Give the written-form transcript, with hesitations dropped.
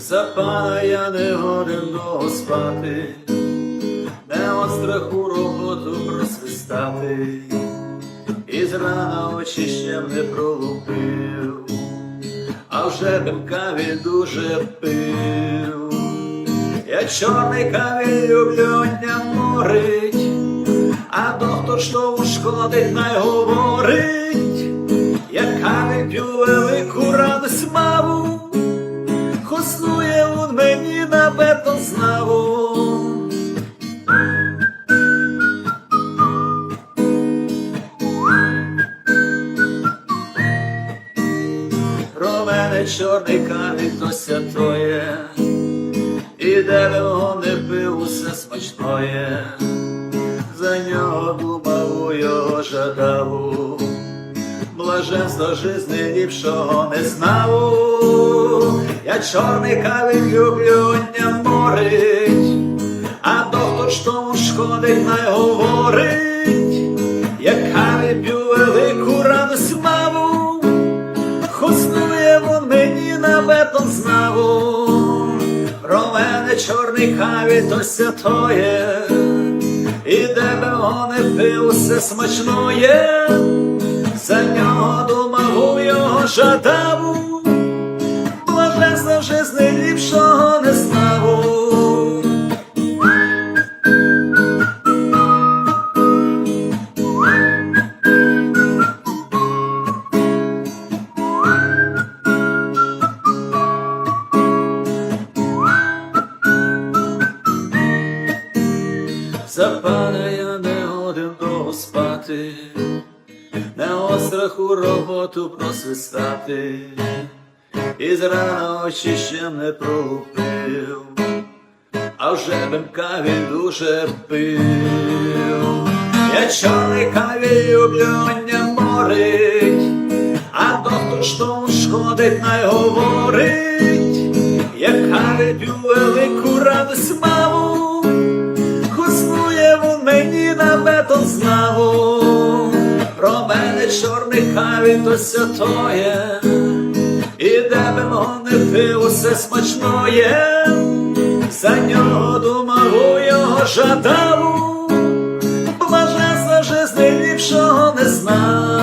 За пана я не годен довго спати, не от страху роботу просвистати, і зрана очі ще б не пролупив, а вже б каві дуже пив. Я чорний каві люблю, не морить, а доктор, що ушкодить, най говорить. Я каві п'ю велику радость маву, Хоснує он мені на бетон знаву. Про мене чорний каві то святоє, і де б його не пив, усе смачноє. За нього думав, у його жадав, блаженство жизни ліпшого не знав. Я чорний каві люблю, не морить, а доктор, що шкодить, най говорить. Я каві п'ю велику радость маву, хоснує вон мені на бетон знаву. Про мене чорний каві то святоє, і де б його не пив, усе смачноє. За нього думав, у його жадав, блаженства в жизни ліпшого не знав. За пана я не годен довго спати, не от страху роботу просвистати, і зрана очі ще не пролупив, а вже б каві дуже пив. Я чорний каві люблю, не морить, а доктор, що шкодить, най говорить. Я каві п'ю велику радость маву, хоснує вон мені на бетон знаву. Про мене чорний каві то святоє, і де б його не пив, усе смачноє. За нього думав, у його жадав, блаженства жизни ліпшого не знав.